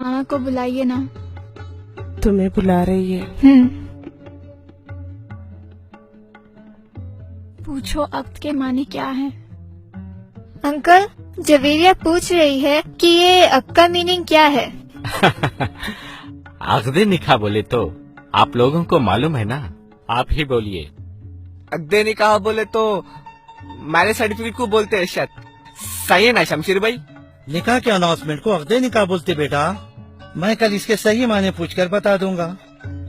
मामा को बुलाइए ना। तुम्हें बुला रही है। पूछो अक्द के मानी क्या है। अंकल, जवेरिया पूछ रही है कि ये अक्द का मीनिंग क्या है। अक्दे निकाह बोले तो आप लोगों को मालूम है ना, आप ही बोलिए। अक्दे निकाह बोले तो मैरिज सर्टिफिकेट को बोलते हैं शायद। सही है ना शमशीर भाई? निकाह के अनाउंसमेंट को अक्दे निकाह बोलते बेटा। मैं कल इसके सही माने पूछकर बता दूंगा।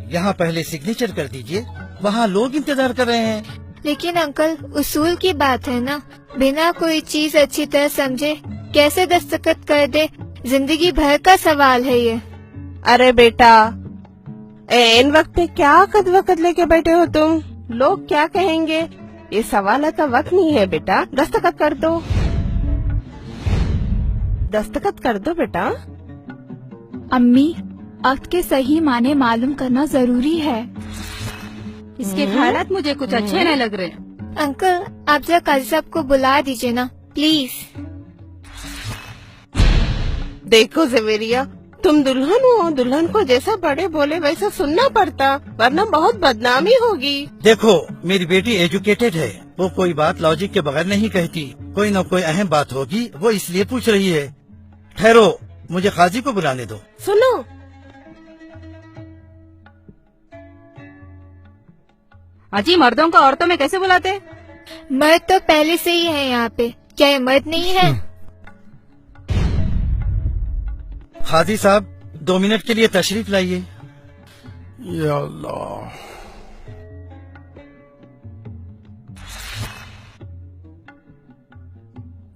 यहाँ पहले सिग्नेचर कर दीजिए, वहाँ लोग इंतजार कर रहे हैं। लेकिन अंकल, उसूल की बात है ना, बिना कोई चीज अच्छी तरह समझे कैसे दस्तखत कर दे, जिंदगी भर का सवाल है ये। अरे बेटा, इन वक्त पे क्या कद वक़्त लेके बैठे हो तुम? लोग क्या कहेंगे? ये सवाल का वक्त नहीं है बेटा, दस्तखत कर दो। दस्तखत कर दो बेटा। अम्मी, अक्द के सही माने मालूम करना जरूरी है। इसके ख्यालात मुझे कुछ अच्छे नहीं लग रहे। अंकल, आप जरा काजी साहब को बुला दीजिए ना प्लीज। देखो जवेरिया, तुम दुल्हन हो, दुल्हन को जैसा बड़े बोले वैसा सुनना पड़ता, वरना बहुत बदनामी होगी। देखो, मेरी बेटी एजुकेटेड है, वो कोई बात लॉजिक के बगैर नहीं कहती। कोई न कोई अहम बात होगी, वो इसलिए पूछ रही है। ठहरो, मुझे काजी को बुलाने दो। सुनो, अजी मर्दों को औरतों में कैसे बुलाते? मर्द तो पहले से ही है यहाँ पे, क्या ये मर्द नहीं है? काजी साहब, 2 मिनट के लिए तशरीफ लाइए। या अल्लाह।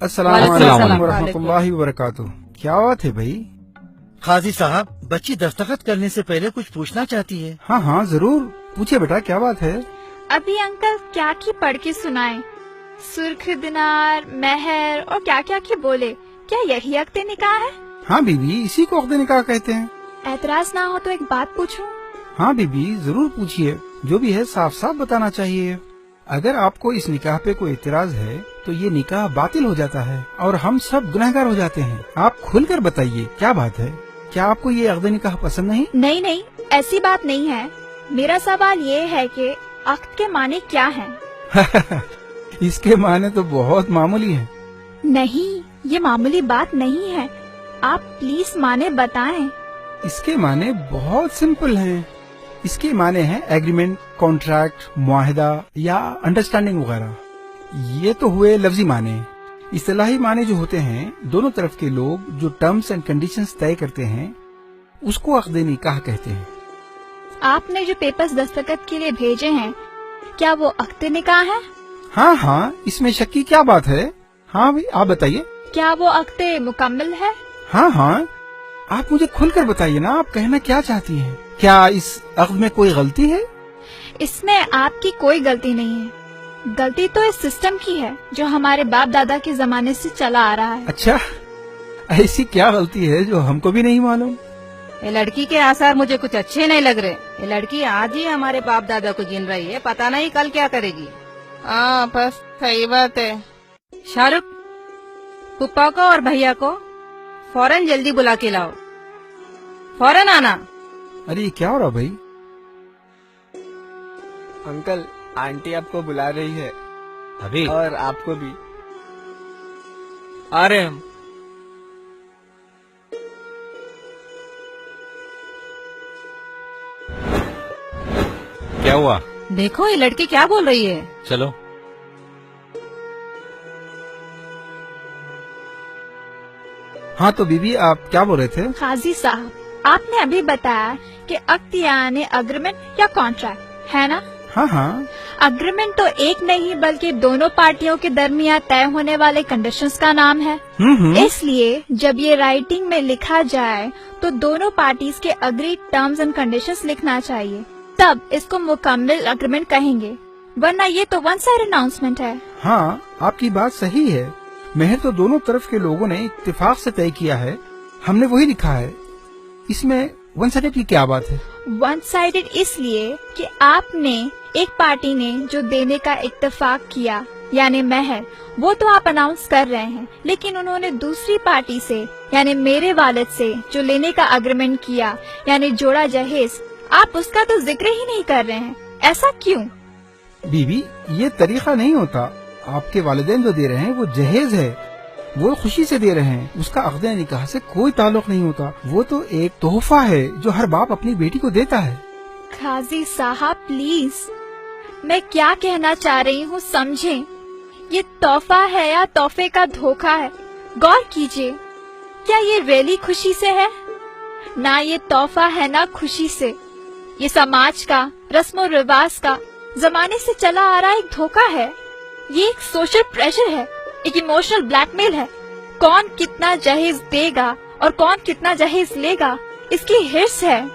अस्सलाम वालेकुम वरहमतुल्लाहि वबरकातुहू। क्या बात है भाई? काजी साहब, बच्ची दस्तखत करने से पहले कुछ पूछना चाहती है। हाँ हाँ जरूर, पूछिए बेटा, क्या बात है? अभी अंकल क्या की पढ़ के सुनाए, सुर्ख दिनार, मेहर और क्या क्या की बोले। क्या यही अक्द निकाह है? हाँ बीबी, इसी को अक्द निकाह कहते हैं। एतराज ना हो तो एक बात पूछूं? हाँ बीबी, जरूर पूछिए, जो भी है साफ साफ बताना चाहिए। अगर आपको इस निकाह पे कोई एतराज है तो ये निकाह बातिल हो जाता है और हम सब गुनहगार हो जाते हैं। आप खुलकर बताइए, क्या बात है? क्या आपको ये अक्द निकाह पसंद नहीं? नहीं नहीं, ऐसी बात नहीं है। मेरा सवाल ये है कि अक्द के माने क्या हैं? इसके माने तो बहुत मामूली हैं। नहीं, ये मामूली बात नहीं है। आप प्लीज माने बताएं। इसके माने बहुत सिंपल हैं। इसके माने हैं एग्रीमेंट, कॉन्ट्रैक्ट, मुआहदा या अंडरस्टैंडिंग वगैरह। ये तो हुए लफ्जी माने। इस्तिलाही माने जो होते हैं, दोनों तरफ के लोग जो टर्म्स एंड कंडीशंस तय करते हैं, उसको अक्द निकाह कहते हैं। आपने जो पेपर्स दस्तखत के लिए भेजे हैं, क्या वो अक्द निकाह है? हाँ हाँ, इसमें शक की क्या बात है? हाँ भाई, आप बताइए। क्या वो अक्द मुकम्मल है? हाँ हाँ, आप मुझे खुलकर बताइए ना, आप कहना क्या चाहती हैं? क्या इस अक्द में कोई गलती है? इसमें आपकी कोई गलती नहीं है। गलती तो इस सिस्टम की है जो हमारे बाप दादा के जमाने से चला आ रहा है। अच्छा, ऐसी क्या गलती है जो हमको भी नहीं मालूम? ये लड़की के आसार मुझे कुछ अच्छे नहीं लग रहे। ये लड़की आज ही हमारे बाप दादा को गिन रही है, पता नहीं कल क्या करेगी। हाँ बस सही बात है। शाहरुख, पुप्पा को और भैया को फौरन जल्दी बुला के लाओ, फौरन आना। अरे ये क्या हो रहा भाई? अंकल, आंटी आपको बुला रही है। अभी और आपको भी। आ रहे हम। क्या हुआ? देखो ये लड़की क्या बोल रही है। चलो। हाँ तो बीबी, आप क्या बोल रहे थे? काजी साहब, आपने अभी बताया कि अक्द यानी अग्रीमेंट या कॉन्ट्रैक्ट है ना? हाँ हाँ, अग्रीमेंट तो एक नहीं बल्कि दोनों पार्टियों के दरमियान तय होने वाले कंडीशंस का नाम है। इसलिए जब ये राइटिंग में लिखा जाए तो दोनों पार्टीज के अग्रीड टर्म्स एंड कंडीशंस लिखना चाहिए, तब इसको मुकम्मल अग्रीमेंट कहेंगे, वरना ये तो वन साइड अनाउंसमेंट है। हाँ, आपकी बात सही है। मेहर तो दोनों तरफ के लोगों ने इत्तेफाक से तय किया है, हमने वही लिखा है। इसमें वन साइडेड की क्या बात है? वन साइडेड इसलिए कि आपने, एक पार्टी ने जो देने का इत्तेफाक किया यानी महर, वो तो आप अनाउंस कर रहे हैं, लेकिन उन्होंने दूसरी पार्टी से यानी मेरे वालिद से जो लेने का एग्रीमेंट किया यानी जोड़ा जहेज, आप उसका तो जिक्र ही नहीं कर रहे हैं। ऐसा क्यों? बीबी, ये तरीका नहीं होता। आपके वालिदैन जो दे रहे हैं वो जहेज है, वो खुशी से दे रहे हैं, उसका अक़द निकाह से कोई ताल्लुक नहीं होता। वो तो एक तोहफा है जो हर बाप अपनी बेटी को देता है। काजी साहब प्लीज, मैं क्या कहना चाह रही हूँ समझें। ये तोहफा है या तोहफे का धोखा है, गौर कीजिए। क्या ये रियली खुशी से है? ना ये तोहफा है ना खुशी से। ये समाज का, रस्म और रिवाज का, जमाने से चला आ रहा एक धोखा है। ये एक सोशल प्रेशर है, एक इमोशनल ब्लैकमेल है। कौन कितना जहेज देगा और कौन कितना जहेज लेगा, इसकी हिर्स है।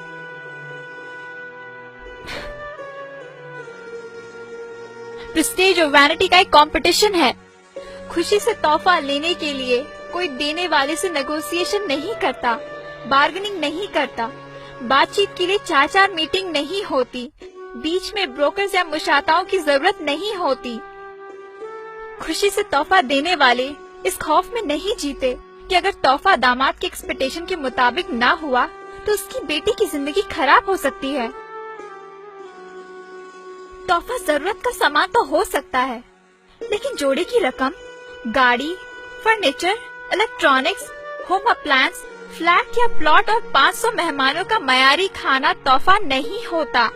प्रेस्टीज और वैनिटी का एक कंपटीशन है। खुशी से तोहफा लेने के लिए कोई देने वाले से नेगोशिएशन नहीं करता, बार्गेनिंग नहीं करता, बातचीत के लिए 4-4 मीटिंग नहीं होती, बीच में ब्रोकर्स या मुशाताओं की जरूरत नहीं होती। खुशी से तोहफा देने वाले इस खौफ में नहीं जीते कि अगर तोहफा दामाद के एक्सपेक्टेशन के मुताबिक ना हुआ तो उसकी बेटी की जिंदगी खराब हो सकती है। तोहफा जरूरत का सामान तो हो सकता है, लेकिन जोड़े की रकम, गाड़ी, furniture, electronics, home appliance, flat या प्लॉट और 500 मेहमानों का मयारी खाना तोहफा नहीं होता।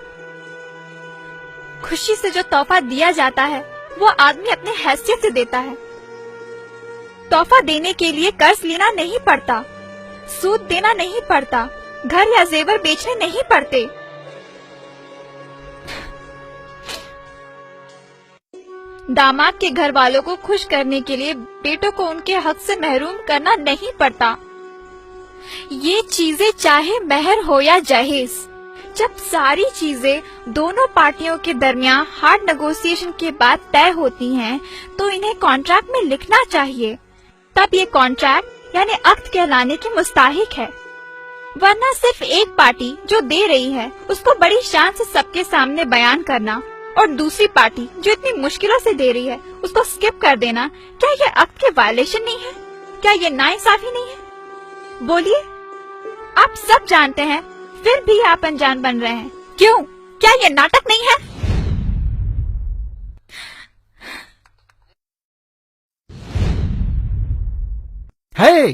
खुशी से जो तोहफा दिया जाता है वो आदमी अपने हैसियत से देता है। तोहफा देने के लिए कर्ज लेना नहीं पड़ता, सूद देना नहीं पड़ता, घर या जेवर बेचने नहीं पड़ते। दामाद के घर वालों को खुश करने के लिए बेटों को उनके हक से महरूम करना नहीं पड़ता। ये चीजें चाहे महर हो या जहेज, जब सारी चीजें दोनों पार्टियों के दरमियान हार्ड नेगोशिएशन के बाद तय होती हैं, तो इन्हें कॉन्ट्रैक्ट में लिखना चाहिए। तब ये कॉन्ट्रैक्ट यानी अक्द कहलाने के मुस्ताहिक है। वरना सिर्फ एक पार्टी जो दे रही है उसको बड़ी शान से सबके सामने बयान करना और दूसरी पार्टी जो इतनी मुश्किलों से दे रही है उसको स्किप कर देना, क्या ये अक्द के वायलेशन नहीं है? क्या ये नाइंसाफी नहीं है? बोलिए, आप सब जानते हैं फिर भी आप अनजान बन रहे हैं। क्यों? क्या ये नाटक नहीं है?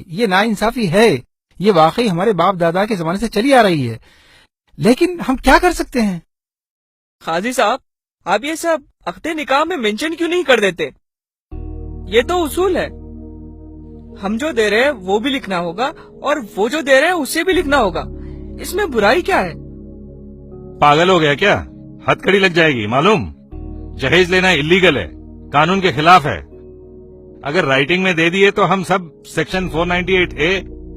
ये नाइंसाफी है, ये वाकई हमारे बाप दादा के जमाने से चली आ रही है, लेकिन हम क्या कर सकते हैं? काजी साहब, आप ये सब अक़्द निकाह में मेंशन क्यों नहीं कर देते? ये तो उसूल है। हम जो दे रहे हैं वो भी लिखना होगा और वो जो दे रहे हैं उसे भी लिखना होगा। इसमें बुराई क्या है? पागल हो गया क्या? हथकड़ी लग जाएगी मालूम। जहेज लेना इलीगल है, कानून के खिलाफ है। अगर राइटिंग में दे दिए तो हम sub section 498A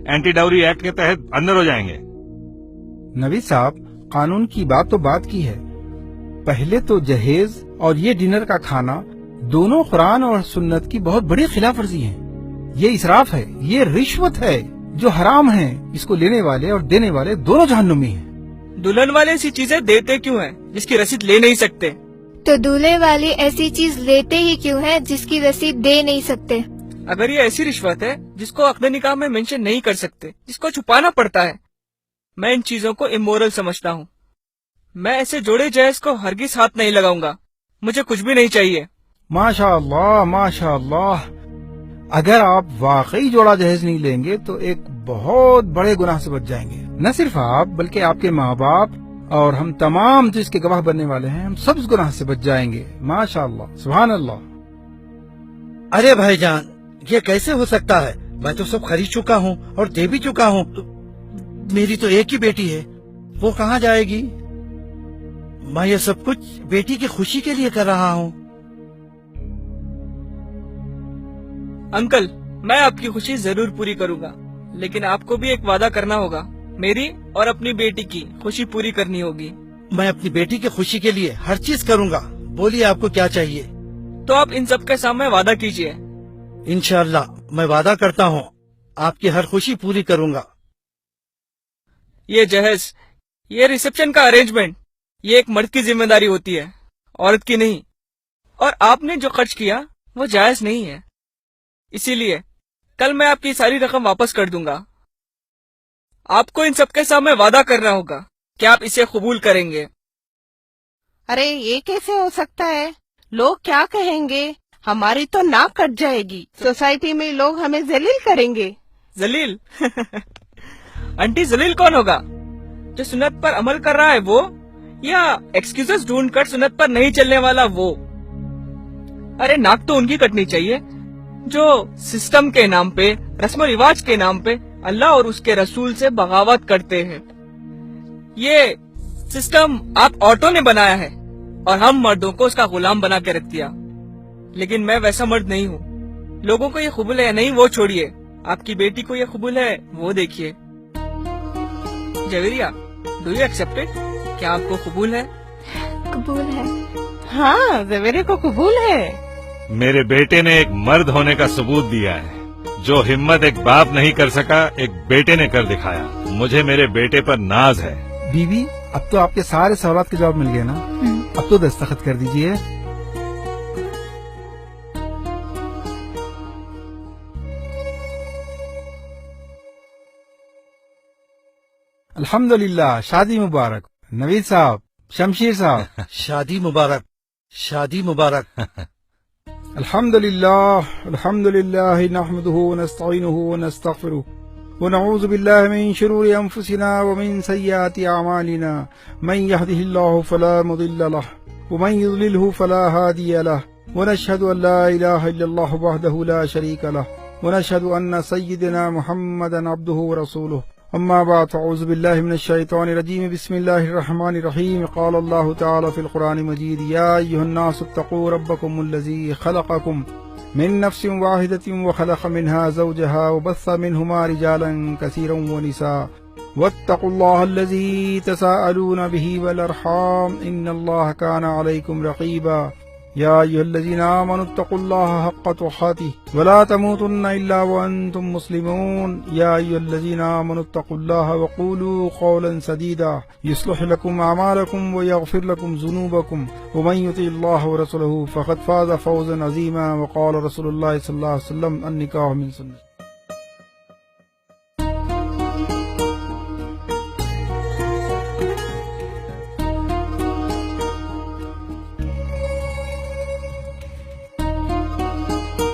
anti dowry act के तहत अंदर हो जाएंगे। नबी साहब, कानून की बात तो बात की है। पहले तो जहेज और ये डिनर का खाना दोनों कुरान और सुन्नत की बहुत बड़ी खिलाफ वर्जी है। ये इसराफ है, ये रिश्वत है जो हराम है। इसको लेने वाले और देने वाले दोनों जहन्नुमी हैं। दुल्हन वाले ऐसी चीजें देते क्यों हैं जिसकी रसीद ले नहीं सकते? तो दूल्हे वाले ऐसी चीज लेते ही क्यों है जिसकी रसीद दे नहीं सकते? अगर ये ऐसी रिश्वत है जिसको अक़्द निकाह में मेंशन नहीं कर सकते, जिसको छुपाना पड़ता है, मैं इन चीजों को इमोरल समझता हूँ। मैं ऐसे जोड़े जहेज को हरगिज हाथ नहीं लगाऊंगा। मुझे कुछ भी नहीं चाहिए। माशाअल्लाह, माशाअल्लाह। अगर आप वाकई जोड़ा जहेज नहीं लेंगे तो एक बहुत बड़े गुनाह से बच जाएंगे। न सिर्फ आप बल्कि आपके माँ बाप और हम तमाम जो इसके गवाह बनने वाले हैं, हम सब इस गुनाह से बच जाएंगे। माशाअल्लाह, सुभान अल्लाह। अरे भाईजान, ये कैसे हो सकता है? मैं तो सब खरीद चुका हूँ और दे भी चुका हूँ। मेरी तो एक ही बेटी है, वो कहाँ जाएगी? मैं ये सब कुछ बेटी की खुशी के लिए कर रहा हूँ। अंकल, मैं आपकी खुशी जरूर पूरी करूंगा, लेकिन आपको भी एक वादा करना होगा। मेरी और अपनी बेटी की खुशी पूरी करनी होगी। मैं अपनी बेटी की खुशी के लिए हर चीज करूँगा। बोलिए, आपको क्या चाहिए? तो आप इन सब के सामने वादा कीजिए। इंशाअल्लाह मैं वादा करता हूँ आपकी हर खुशी पूरी करूँगा। ये जहेज, ये रिसेप्शन का अरेंजमेंट, ये एक मर्द की जिम्मेदारी होती है, औरत की नहीं। और आपने जो खर्च किया وہ جائز نہیں ہے. اسی لیے کل میں آپ کی ساری رقم واپس کر دوں گا. آپ کو ان سب کے سامنے وعدہ کرنا ہوگا کہ آپ اسے قبول کریں گے. ارے یہ کیسے ہو سکتا ہے؟ لوگ کیا کہیں گے؟ ہماری تو ناک کٹ جائے گی. سوسائٹی میں لوگ ہمیں ذلیل کریں گے. ذلیل؟ آنٹی ذلیل کون ہوگا؟ جو سنت پر عمل کر رہا ہے وہ، یا ایکسکیوزز ڈھونڈ کر سنت پر نہیں چلنے والا وہ؟ ارے ناک تو ان کی کٹنی چاہیے جو سسٹم کے نام پہ، رسم و رواج کے نام پہ اللہ اور اس کے رسول سے بغاوت کرتے ہیں. یہ سسٹم آپ عورتوں نے بنایا ہے اور ہم مردوں کو اس کا غلام بنا کے رکھ دیا. لیکن میں ویسا مرد نہیں ہوں. لوگوں کو یہ قبول ہے یا نہیں وہ چھوڑیے، آپ کی بیٹی کو یہ قبول ہے وہ دیکھیے. Javeria, do you accept it? کیا آپ کو قبول ہے؟ قبول ہے. ہاں زویرے کو قبول ہے. میرے بیٹے نے ایک مرد ہونے کا ثبوت دیا ہے. جو ہمت ایک باپ نہیں کر سکا ایک بیٹے نے کر دکھایا. مجھے میرے بیٹے پر ناز ہے. بیوی اب تو آپ کے سارے سوالات کے جواب مل گئے نا؟ اب تو دستخط کر دیجئے. الحمدللہ، شادی مبارک. نوید صاحب، شمشیر صاحب، شادی مبارک، شادی مبارک. الحمدللہ الحمدللہ نحمده ونستعینه ونستغفره ونعوذ باللہ من شرور انفسنا ومن سیئات اعمالنا. من يهده الله فلا مضل له ومن يضلله فلا هادي له ونشهد ان لا اله الا الله وحده لا شريك له ونشهد ان سيدنا محمدا عبده ورسوله. اما بعد، اعوذ باللہ من الشیطان الرجیم. بسم اللہ الرحمن الرحیم. قال اللہ تعالی فی القرآن المجید: یا ایھا الناس اتقوا ربکم الذی خلقکم من نفس واحدۃ وخلق منها زوجها وبث منهما رجالا کثیرا ونساء واتقوا اللہ الذی تساءلون به والارحام ان اللہ کان علیکم رقیبا. یا ایھا الذین آمنوا اتقوا اللہ حق تقاته ولا تموتن الا وانتم مسلمون. یا ایھا الذین آمنوا اتقوا اللہ وقولوا قولا سدیدا یصلح لکم اعمالکم ویغفر لکم ذنوبکم ومن یطع اللہ ورسولہ فقد فاز فوزا عظیما. وقال رسول اللہ صلی اللہ علیہ وسلم: النکاح من سنت.